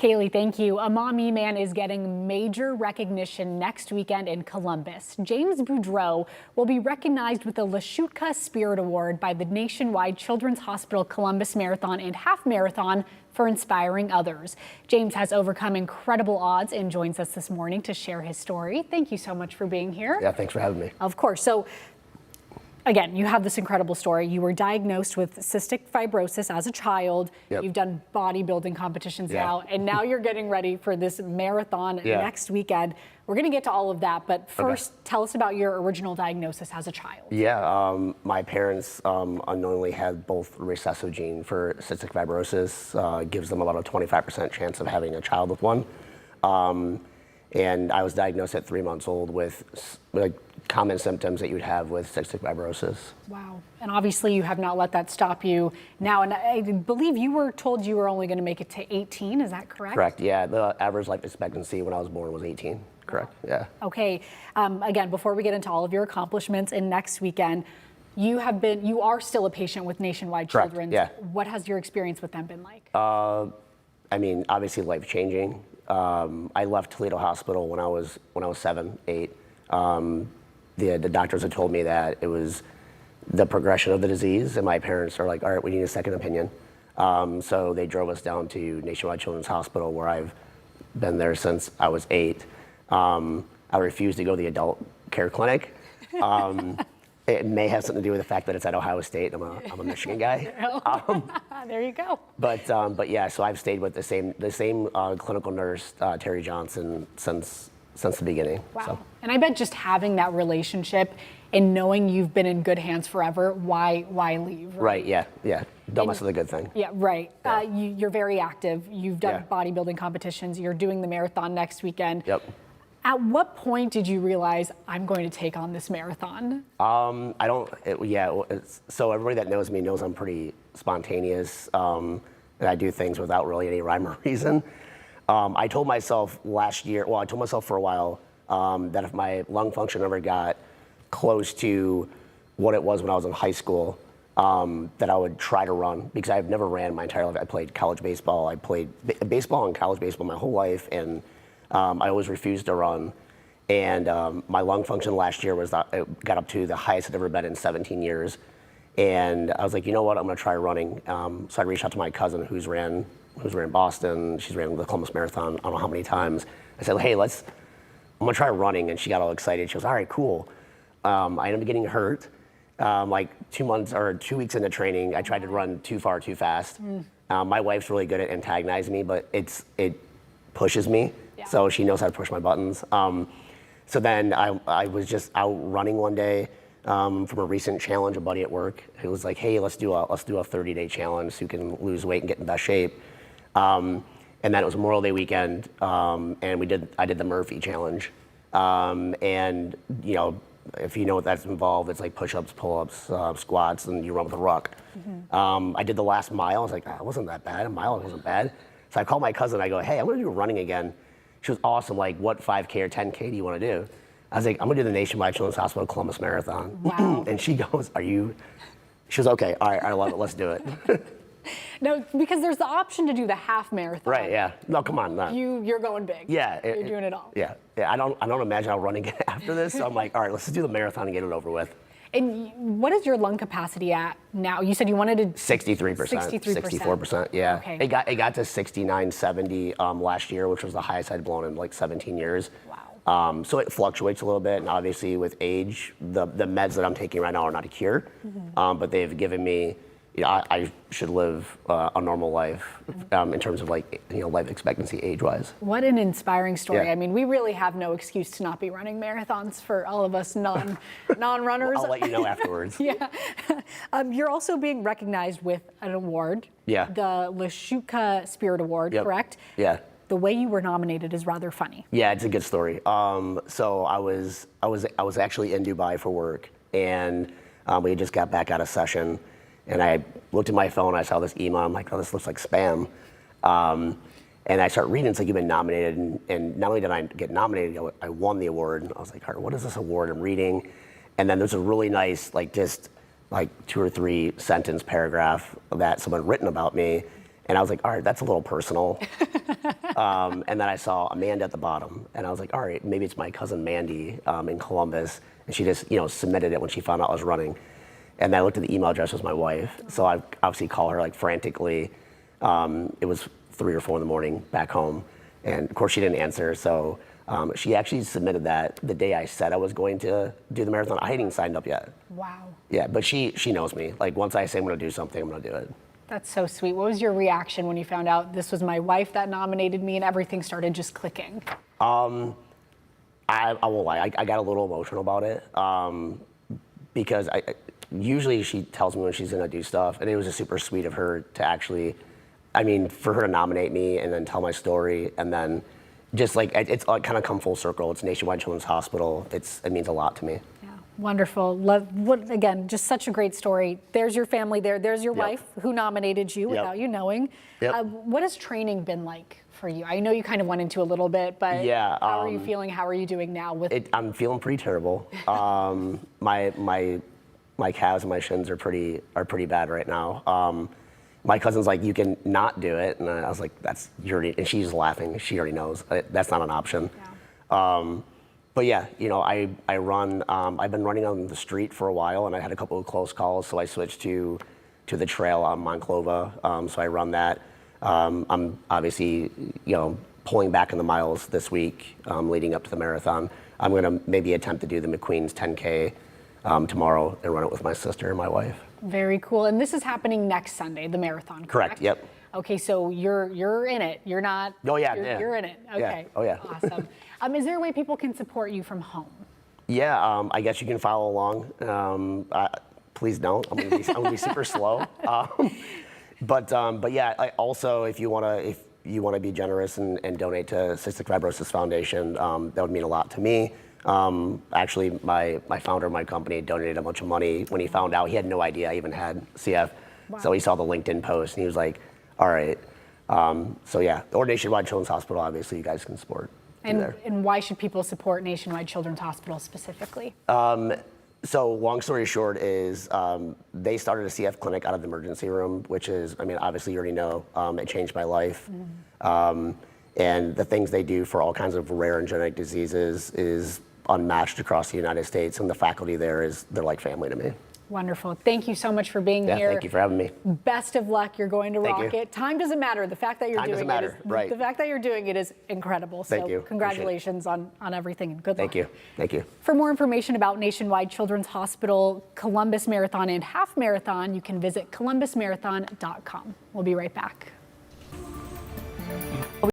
Kaylee, thank you. A Maumee man is getting major recognition next weekend in Columbus. James Bourdreau will be recognized with the Lashutka Spirit Award by the Nationwide Children's Hospital Columbus Marathon and Half Marathon for inspiring others. James has overcome incredible odds and joins us this morning to share his story. Thank you so much for being here. Yeah, thanks for having me. Of course. So, again, you have this incredible story. You were diagnosed with cystic fibrosis as a child. Yep. You've done bodybuilding competitions now, and now you're getting ready for this marathon next weekend. We're going to get to all of that, but first, tell us about your original diagnosis as a child. Yeah, my parents unknowingly had both recessive gene for cystic fibrosis. Gives them about a 25% chance of having a child with one. And I was diagnosed at 3 months old with like common symptoms that you'd have with cystic fibrosis. Wow. And obviously you have not let that stop you now. And I believe you were told you were only going to make it to 18. Is that correct? Correct. Yeah. The average life expectancy when I was born was 18. Correct. Yeah. Okay. Again, before we get into all of your accomplishments and next weekend, you are still a patient with Nationwide Children's. Yeah. What has your experience with them been like? I mean, obviously life changing. I left Toledo Hospital when I was 7, 8. The doctors had told me that it was the progression of the disease, and my parents are like, all right, we need a second opinion. So they drove us down to Nationwide Children's Hospital, where I've been there since I was 8. I refused to go to the adult care clinic. It may have something to do with the fact that it's at Ohio State. I'm a Michigan guy. There you go. But yeah, so I've stayed with the same clinical nurse, Terry Johnson, since the beginning. Wow. So. And I bet just having that relationship and knowing you've been in good hands forever, why leave? Right. Yeah. Don't mess with a good thing. Yeah. Right. Yeah. You're very active. You've done bodybuilding competitions. You're doing the marathon next weekend. Yep. At what point did you realize I'm going to take on this marathon? So everybody that knows me knows I'm pretty spontaneous, and I do things without really any rhyme or reason. I told myself for a while that if my lung function ever got close to what it was when I was in high school, that I would try to run, because I've never ran my entire life. I played college baseball. I played baseball and college baseball my whole life, and I always refused to run. And my lung function last year it got up to the highest I'd ever been in 17 years. And I was like, you know what, I'm gonna try running. So I reached out to my cousin who's ran Boston. She's ran the Columbus Marathon, I don't know how many times. I said, hey, I'm gonna try running. And she got all excited. She goes, all right, cool. I ended up getting hurt. Like 2 weeks into training, I tried to run too far, too fast. My wife's really good at antagonizing me, but it pushes me. Yeah. So she knows how to push my buttons. So then I was just out running one day from a recent challenge, a buddy at work who was like, hey, let's do a 30-day challenge so you can lose weight and get in best shape. And then it was Memorial Day weekend, and I did the Murphy challenge. And you know, if you know what that's involved, it's like push-ups, pull-ups, squats, and you run with a ruck. I did the last mile. I was like, it wasn't that bad. A mile wasn't bad. So I called my cousin. I go, hey, I'm gonna do running again. She was awesome. Like, what 5K or 10K do you want to do? I was like, I'm gonna do the Nationwide Children's Hospital Columbus Marathon. Wow. And she goes, she was okay. All right, I love it. Let's do it. No, because there's the option to do the half marathon. Right. Yeah. No, come on. No. You're going big. Yeah. You're doing it all. Yeah. I don't imagine I'll run again after this. So I'm like, all right, let's just do the marathon and get it over with. And what is your lung capacity at now? You said you wanted to 63%. 64%. Yeah. Okay. It got to 69, 70 last year, which was the highest I'd blown in like 17 years. Wow. So it fluctuates a little bit, and obviously with age, the meds that I'm taking right now are not a cure, but they've given me, I should live a normal life in terms of like, life expectancy age-wise. What an inspiring story. Yeah. I mean, we really have no excuse to not be running marathons for all of us non-runners. I'll let you know afterwards. Yeah. You're also being recognized with an award. Yeah. The Lashutka Spirit Award, correct? Yeah. The way you were nominated is rather funny. Yeah, it's a good story. So I was actually in Dubai for work, and we just got back out of session. And I looked at my phone, I saw this email, I'm like, oh, this looks like spam. And I start reading, it's like, you've been nominated, and not only did I get nominated, I won the award. And I was like, all right, what is this award? I'm reading. And then there's a really nice, 2 or 3 sentence paragraph that someone had written about me. And I was like, all right, that's a little personal. And then I saw Amanda at the bottom, and I was like, all right, maybe it's my cousin Mandy in Columbus, and she just submitted it when she found out I was running. And then I looked at the email address, was my wife, so I obviously called her like frantically. It was 3 or 4 in the morning back home, and of course she didn't answer. So she actually submitted that the day I said I was going to do the marathon. I hadn't signed up yet. Wow. Yeah, but she knows me. Like once I say I'm going to do something, I'm going to do it. That's so sweet. What was your reaction when you found out this was my wife that nominated me and everything started just clicking? I won't lie, I got a little emotional about it because usually she tells me when she's going to do stuff, and it was just super sweet of her to actually, for her to nominate me and then tell my story, and then just like it's kind of come full circle. It's Nationwide Children's Hospital. It means a lot to me. Yeah, wonderful. Again, just such a great story. There's your family there. There's your wife who nominated you without you knowing. Yep. What has training been like for you? I know you kind of went into a little bit, but yeah, how are you feeling? How are you doing now? I'm feeling pretty terrible. My calves and my shins are pretty bad right now. My cousin's like, you can not do it, and I was like, and she's laughing. She already knows that's not an option. Yeah. But yeah, I run. I've been running on the street for a while, and I had a couple of close calls, so I switched to the trail on Monclova. So I run that. I'm obviously, pulling back in the miles this week, leading up to the marathon. I'm gonna maybe attempt to do the McQueen's 10K tomorrow and run it with my sister and my wife. Very cool. And this is happening next Sunday, the marathon, correct? Yep. Okay, so you're in it. You're not. Oh yeah, you're in it. Okay. Yeah. Oh yeah. Awesome. Is there a way people can support you from home? Yeah. I guess you can follow along. Please don't. I'm gonna be super slow. But yeah. Also, if you wanna be generous and donate to Cystic Fibrosis Foundation, that would mean a lot to me. Actually, my founder of my company donated a bunch of money when he found out. He had no idea I even had CF. Wow. So he saw the LinkedIn post and he was like, all right. So yeah, or Nationwide Children's Hospital, obviously you guys can support. And why should people support Nationwide Children's Hospital specifically? So long story short is they started a CF clinic out of the emergency room, which is, obviously you already know, it changed my life. And the things they do for all kinds of rare and genetic diseases is unmatched across the United States, and the faculty there they're like family to me. Wonderful. Thank you so much for being here. Thank you for having me. Best of luck. You're going to rock it. Time doesn't matter. The fact that you're doing it is right. The fact that you're doing it is incredible. Thank you. Congratulations on everything and good luck. Thank you. For more information about Nationwide Children's Hospital, Columbus Marathon and Half Marathon, you can visit columbusmarathon.com. We'll be right back.